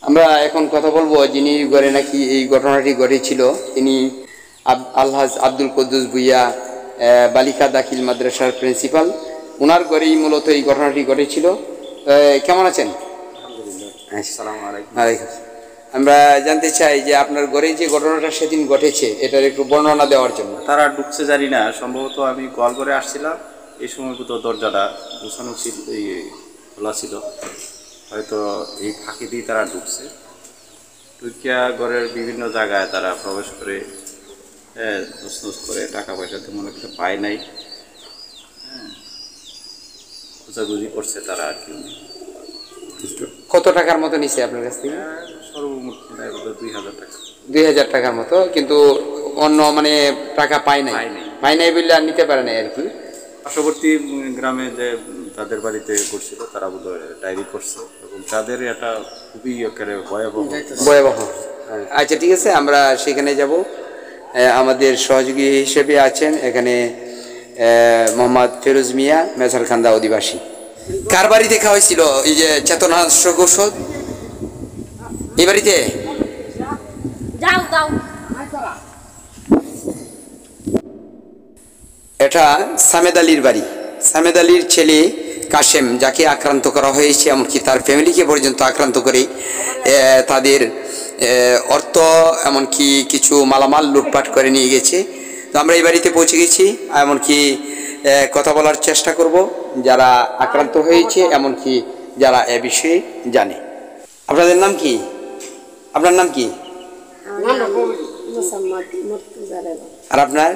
আমরা এখন কথা বলবো যিনি ঘরে নাকি এই ঘটনাটি ঘটেছিল, তিনি আলহাজ আব্দুল কুদ্দুস ভুইয়া বালিকা দাখিল মাদ্রাসার প্রিন্সিপাল। ওনার ঘরেই মূলত এই ঘটনাটি ঘটেছিল। কেমন আছেন? আসসালামু আলাইকুম। আমরা জানতে চাই যে আপনার ঘরে যে ঘটনাটা সেদিন ঘটেছে এটার একটু বর্ণনা দেওয়ার জন্য। তারা ঢুকছে জানি না, সম্ভবত আমি গোয়াল ঘরে আসছিলাম, এই সময় তো দরজাটা গোছানো ছিল, খোলা ছিল, হয়তো এই ফাঁকি দিয়ে তারা ঢুকছে। ঢুকিয়া ঘরের বিভিন্ন জায়গায় তারা প্রবেশ করে তছনছ করে টাকা পয়সা তেমন একটা পায় নাই, খোঁজাখুঁজি করছে তারা আর কি। কত টাকার মতো নিছে আপনার কাছ থেকে? সর্বমোট 2000 টাকা। 2000 টাকার মতো, কিন্তু অন্য মানে টাকা পায় নাই বললে আর নিতে পারে নাই আর কি। পার্শ্ববর্তী গ্রামে যে তাদের বাড়িতে করছিল তারা বোধহয় ডায়েরি করছে এবং তাদের এটা খুবই একেবারে ভয়াবহ। আচ্ছা, ঠিক আছে, আমরা সেখানে যাব। আমাদের সহযোগী হিসেবে আছেন এখানে মোহাম্মদ ফেরোজ মিয়া, মেছারখান্দা অধিবাসী। কার বাড়ি দেখা হয়েছিল এই যে চেতনানাশক ঔষধ? এই বাড়িতে এটা সামেদ আলীর বাড়ি। সামেদ আলীর ছেলে কাশেম, যাকে আক্রান্ত করা হয়েছে, এমনকি তার ফ্যামিলিকে পর্যন্ত আক্রান্ত করে তাদের অর্থ এমনকি কিছু মালামাল লুটপাট করে নিয়ে গেছে। তো আমরা এই বাড়িতে পৌঁছে গেছি, এমনকি কথা বলার চেষ্টা করব যারা আক্রান্ত হয়েছে, এমনকি যারা এ বিষয়ে জানে। আপনাদের নাম কি? আপনার নাম কি? আর আপনার?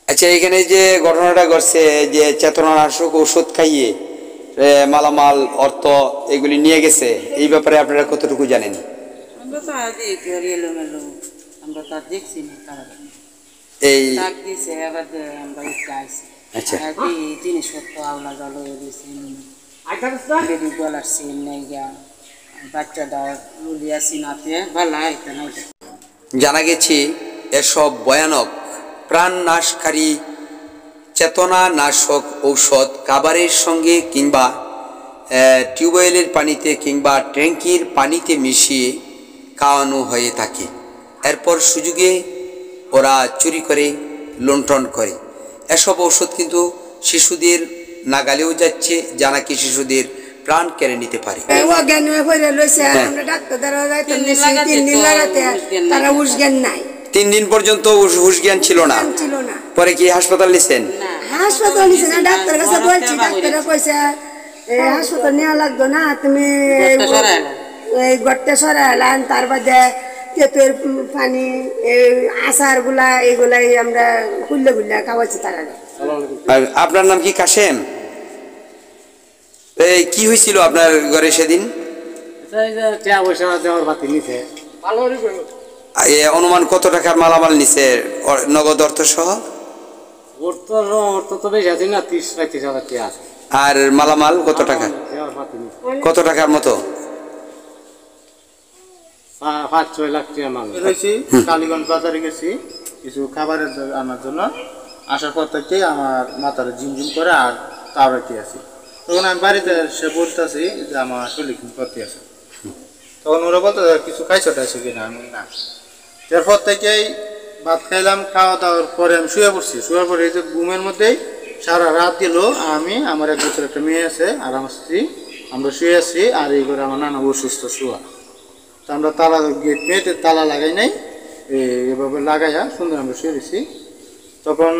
আচ্ছা, এখানে যে ঘটনাটা ঘটছে যে চেতনানাশক ঔষধ খাইয়ে মালামাল অর্থ এগুলি নিয়ে গেছে, এই ব্যাপারে আপনারা কতটুকু জানেন? এই আচ্ছা, জিনিসপত্র আওলা জল জানা গেছে এসব ভয়ানক প্রাণনাশকারী চেতনানাশক ঔষধ খাবারের সঙ্গে কিংবা টিউবওয়েলের পানিতে কিংবা ট্যাঙ্কির পানিতে মিশিয়ে খাওয়ানো হয়ে থাকে। এরপর সুযোগে ওরা চুরি করে লুণ্ঠন করে। এসব ঔষধ কিন্তু শিশুদের নাগালেও যাচ্ছে, যা নাকি শিশুদের প্রাণ কেড়ে নিতে পারে। 3 দিন পর্যন্ত হুশ জ্ঞান ছিল না। পরে কি হাসপাতাল নিছেন? হাসপাতাল নিছে না, ডাক্তার কাছে বলছি, ডাক্তার কইছে হাসপাতাল নেওয়া লাগতো না, তুমি এই গড়তে সরাইলাম। তার বাদে তেঁতুলের পানি, এই আচার গুলা, এইগুলাই আমরা খুললে খাওয়াচ্ছি তারা। আপনার নাম কি? কাশেম। এই কি হয়েছিল আপনার ঘরে সেদিন? অনুমান কত টাকার মালামাল নিছে, নগদ অর্থ সহ? আর মালামাল কত টাকা? কত টাকার মতো? 5-6 লাখ টাকা মাল হয়েছি। কালীগঞ্জ বাজারে গেছি কিছু খাবারের আনার জন্য। আসার পর থেকে আমার মাথার ঝিমঝিম করে আর তাওরাতে আছি। তখন আমি বাড়িতে সে বলতেছি যে আমার শরীর করতে আছে। তখন ওরা বলতে কিছু খাইছো টাইছো কিনা, আমি না। এরপর থেকেই ভাত খাইলাম, খাওয়া দাওয়ার পরে আমি শুয়ে পড়ছি। শুয়ে পরে এই যে ঘুমের মধ্যেই সারা রাত গেল। আমি, আমার 1 বছর একটা মেয়ে আছে আর আমার স্ত্রী, আমরা শুয়ে আছি। আর এই করে আমার নানা অসুস্থ শোয়া। তো আমরা তালা গেট মেয়েতে তালা লাগাই নাই, এভাবে লাগাইয়া সুন্দর আমরা শুয়ে দিছি। তখন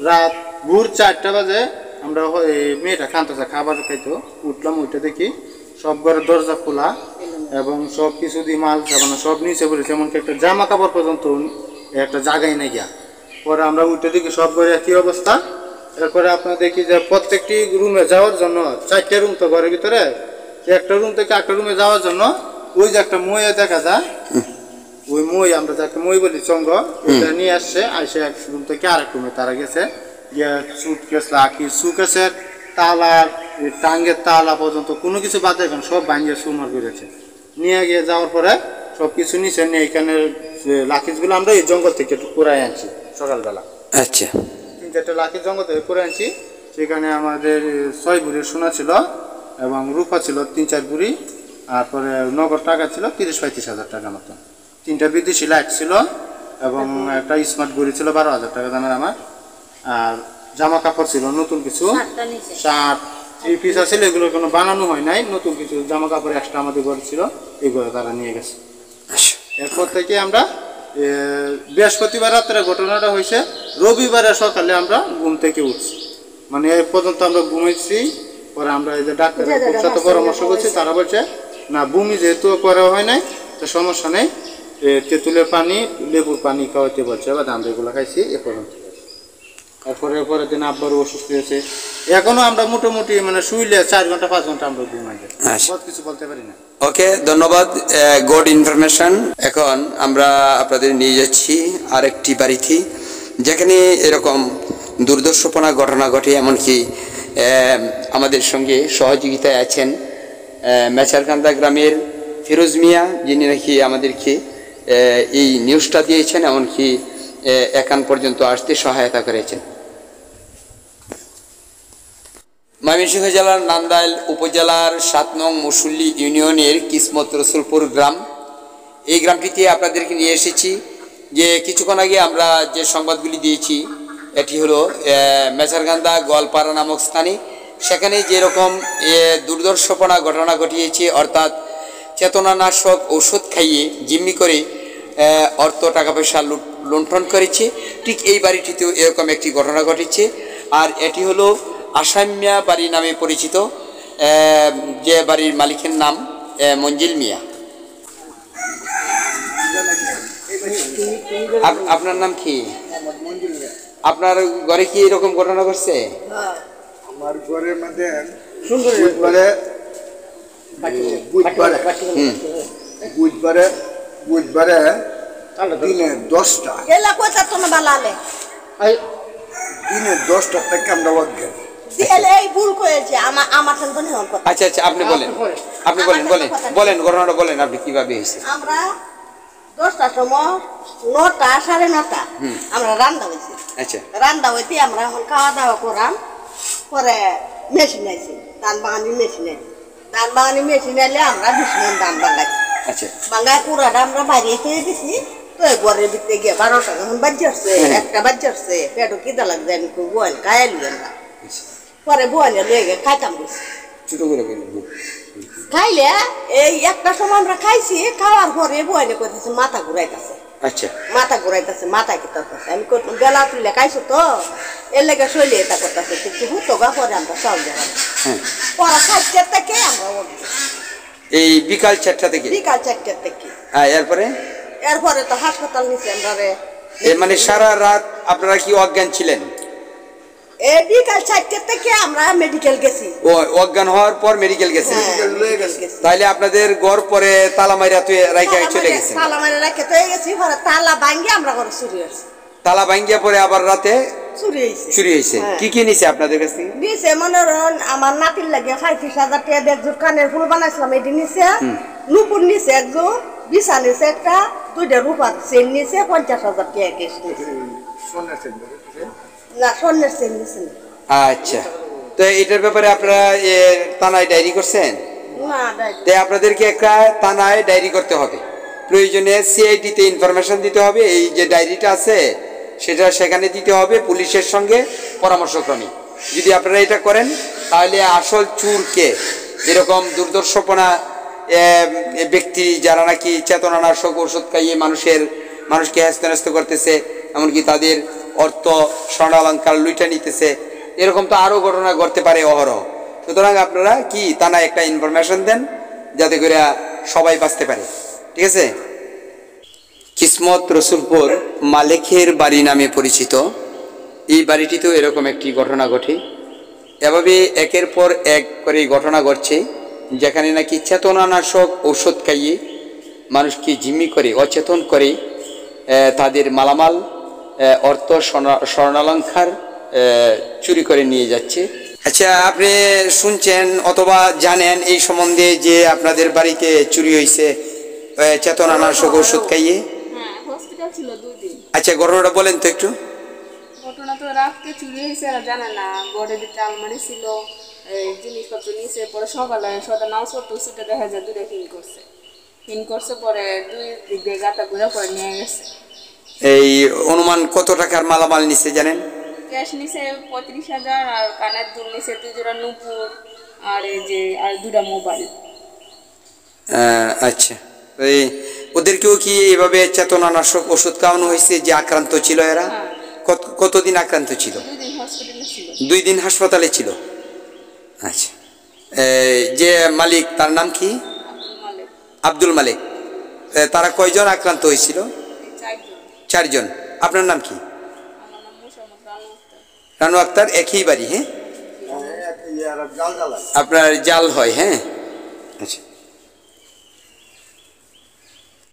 রাত ভোর 4টা বাজে আমরা মেয়েটা কাঁদতেছে, খাবার খাইতো। উঠলাম, উঠে দেখি সব ঘরের দরজা খোলা এবং সব কিছু দিয়ে মাল সাবানা সব নিচে পড়েছে, এমনকি একটা জামা কাপড় পর্যন্ত একটা জায়গায় নেই গিয়া। পরে আমরা উঠে দেখি সব ঘরে একই অবস্থা। এরপরে আপনার দেখি যে প্রত্যেকটি রুমে যাওয়ার জন্য 4টে রুম তো ঘরের ভিতরে, একটা রুম থেকে একটা রুমে যাওয়ার জন্য ওই যে একটা মই দেখা যায়, ওই মই আমরা যাকে মই বলি চঙ্গ, ওইটা নিয়ে আসছে। আসে এক রুম থেকে আরেক রুমে তারা গেছে, গিয়ে সুটকেস লাকি সুকেসের তালা, টাঙ্গের তালা পর্যন্ত কোনো কিছু বাদ দেবেন সব ভাঙিয়ে সুমার করেছে। নিয়ে গিয়ে যাওয়ার পরে সব কিছু নিচে নিয়ে এখানে লাকিজগুলো আমরা এই জঙ্গল থেকে একটু কুড়াই আনছি সকালবেলা। আচ্ছা, 3-4টা লাকিজ জঙ্গল থেকে কুড়াই আনছি। সেখানে আমাদের 6 ভরির সোনা ছিল এবং রূপা ছিল 3-4 ভরি। তারপরে নগদ টাকা ছিল 30-35 হাজার টাকা মতো, 3টা বিদেশি লাইট ছিল এবং একটা স্মার্ট ঘড়ি ছিল 12,000 টাকা দামের আমার, আর জামা কাপড় ছিল নতুন কিছু, শার্ট 3 পিস আছে, এগুলো কোনো বানানো হয় নাই, নতুন কিছু জামা কাপড় এক্সট্রা আমাদের ঘরে ছিল, এগুলো তারা নিয়ে গেছে। এরপর থেকে আমরা বৃহস্পতিবার রাত্রে ঘটনাটা হয়েছে, রবিবারে সকালে আমরা ঘুম থেকে উঠছি, মানে এই পর্যন্ত আমরা ঘুমাইছি। পরে আমরা এই যে ডাক্তারের সাথে পরামর্শ করছি, তারা বলছে না বমি যেহেতু করা হয় নাই তো সমস্যা নেই, তেঁতুলের পানি লেবুর পানি খাওয়াতে বলছে, বা আমরা এগুলো খাইছি এ পর্যন্ত। তারপরে পরের দিন আব্বারও অসুস্থ হয়েছে, এখনো আমরা মোটামুটি মানে শুইলে 4 ঘন্টা 5 ঘন্টা আমরা ঘুমাই যাই, বহুত কিছু বলতে পারি না। ওকে, ধন্যবাদ, গুড ইনফরমেশন। এখন আমরা আপনাদের নিয়ে যাচ্ছি আরেকটি বাড়িতে, যেখানে এরকম দুর্দর্শপনা ঘটনা ঘটে, এমনকি আমাদের সঙ্গে সহযোগিতায় আছেন মেচারকান্দা গ্রামের ফিরোজ মিয়া, যিনি নাকি আমাদেরকে এই নিউজটা দিয়েছেন, এমনকি এখান পর্যন্ত আসতে সহায়তা করেছেন। ময়মনসিংহ জেলার নান্দাইল উপজেলার 7 নং মুসল্লি ইউনিয়নের কিসমত রসুলপুর গ্রাম, এই গ্রামটিতে আপনাদেরকে নিয়ে এসেছি। যে কিছুক্ষণ আগে আমরা যে সংবাদগুলি দিয়েছি, এটি হলো মেচারকান্দা গোয়ালপাড়া নামক স্থানে, সেখানে যেরকম দুর্দর্শপনা ঘটনা ঘটিয়েছে, অর্থাৎ চেতনানাশক ঔষধ খাইয়ে জিম্মি করে অর্থ টাকা পয়সা লুণ্ঠন করেছে, ঠিক এই বাড়িটিতেও এরকম একটি ঘটনা ঘটেছে। আর এটি হলো আসামিয়া বাড়ি নামে পরিচিত, যে বাড়ির মালিকের নাম মঞ্জিল মিয়া। আপনার নাম কি? আপনার ঘরে কি এরকম ঘটনা ঘটছে? আমার ঘরের মধ্যে বুধবারে দিনে 10টা থেকে আমরা অজ্ঞান। আচ্ছা আচ্ছা, আপনি বলেন, আপনি বলেন বলেন বলেন ঘটনাটা বলেন, আপনি কিভাবে হয়েছে? আমরা 10টার সময় 9টা 9:30 আমরা রান্না হয়েছি। আচ্ছা, রান্না হইতে আমরা এখন খাওয়া দাওয়া করাম, পরে মেশিন আইছি, ধান বাগানি মেশিন আইছি, ধান বাগানি মেশিন আইলে আমরা 20 মণ ধান বাঙাই। আচ্ছা, বাঙায় পুরাটা আমরা বাইরে খেয়ে দিছি। তো ঘরের ভিতরে গিয়ে 12টা যখন বাজে আসছে, 1টা বাজে আসছে, পেটও খিদা লাগছে, আমি বয়েল খাইলি আমরা। পরে বয়েলে লয়ে গিয়ে খাইতাম গেছি, ছোট করে বলেন। খাইলে এই 1টার সময় আমরা খাইছি, খাওয়ার পরে বয়েলে কইতেছে মাথা ঘুরাইতেছে। আচ্ছা, মাথা ঘুরাইতেছে, মাথা কি করতেছে, আমি বেলা তুলে খাইছো তো এর লেগে শৈলে এটা করতেছে, একটু হুতো গা পরে আমরা সব জায়গায় পরে 4টা থেকে আমরা উঠবো, এই বিকাল 4টা থেকে বিকাল 4টা থেকে। এরপরে তো হাসপাতাল নিচ্ছে আমরা, মানে সারা রাত আপনারা কি অজ্ঞান ছিলেন? এই বিকাল 4টা থেকে আমরা মেডিকেল গেছি। ও অজ্ঞান হওয়ার পর মেডিকেল গেছে? তাইলে আপনাদের ঘর পরে তালা মাইরা তুই রাইখা চলে গেছে? তালা মাইরা রাইখা তো গেছি, পরে তালা ভাঙ্গি আমরা ঘরে চুরি হয়েছি। তালা ভাঙ্গিয়া পরে আবার রাতে চুরি হয়েছে। কি কি নিছে আপনাদের কাছ থেকে? নিছে মনে হন আমার নাতির লাগে 35,000 টাকা দিয়ে একজোর কানের ফুল বানাইছিলাম, এটি নিছে। নুপুর নিছে একজোর, বিছা নিছে একটা, 2টা রূপার চেন নিছে, 50,000 টাকা কেস নিছে। না, স্বর্ণের চেন নিছে না। আচ্ছা, তো এটার ব্যাপারে আপনারা থানায় ডায়েরি করছেন? না, তাই আপনাদেরকে একটা থানায় ডায়েরি করতে হবে, প্রয়োজনে সিআইডিতে ইনফরমেশন দিতে হবে, এই যে ডায়েরিটা আছে সেটা সেখানে দিতে হবে পুলিশের সঙ্গে পরামর্শক্রমে। যদি আপনারা এটা করেন তাহলে আসল চুরকে, এরকম দুর্দর্শপনা ব্যক্তি যারা নাকি চেতনানাশক ওষুধ খাইয়ে মানুষকে হ্যাস্ত করতেছে, এমনকি তাদের অর্থ স্বর্ণালঙ্কার লুইটা নিতেছে, এরকম তো আরও ঘটনা ঘটতে পারে অহরহ। সুতরাং আপনারা কি থানায় একটা ইনফরমেশন দেন, যাতে করে সবাই বাঁচতে পারে। ঠিক আছে? কিসমত রসুলপুর মালেকের বাড়ি নামে পরিচিত এই বাড়িটিতেও এরকম একটি ঘটনা ঘটে। এভাবে একের পর এক করে ঘটনা ঘটছে, যেখানে নাকি চেতনানাশক ঔষধ খাইয়ে মানুষকে জিম্মি করে, অচেতন করে, তাদের মালামাল, অর্থ স্বর্ণালঙ্কার চুরি করে নিয়ে যাচ্ছে। আচ্ছা, আপনি শুনছেন অথবা জানেন এই সম্বন্ধে যে আপনাদের বাড়িতে চুরি হয়েছে চেতনানাশক ওষুধ খাইয়ে? হসপিটাল ছিল 2 দিন। আচ্ছা, ঘটনাটা বলেন তো একটু। ঘটনা তো রাতকে চুরি হয়েছে, জানে না, ঘরের ভিতরে আলমারি ছিল, এই জিনিসপত্র নিচে পরে সকালে সদা নামাজ পড়তে ছুটে দেখা যায় দুটো হিন করছে পরে দুই দিক দিয়ে গাতা ঘুরে পরে নিয়ে গেছে। এই অনুমান কত টাকার মালামাল নিছে জানেন? ক্যাশ নিছে 35,000 আর কানের দুল নিছে 2 জোড়া নুপুর আর এই যে আর 2টা মোবাইল। আচ্ছা, এই ওদেরকেও কি এইভাবে চেতনানাশক ওষুধ খাওয়ানো হয়েছে যে আক্রান্ত ছিল এরা? কতদিন আক্রান্ত ছিল? 2 দিন হসপিটালে ছিল। 2 দিন হাসপাতালে ছিল। আচ্ছা, যে মালিক তার নাম কি? আব্দুল মালিক। আব্দুল মালিক। তারা কয়জন আক্রান্ত হয়েছিল? 4 4 জন। জন। আপনার নাম কি? আমার নাম মোসাম্মদ রানু আক্তার। রানু আক্তার, একই বাড়ি? হ্যাঁ, জাল জ্বালায়। আপনার জাল হয়? হ্যাঁ, আচ্ছা।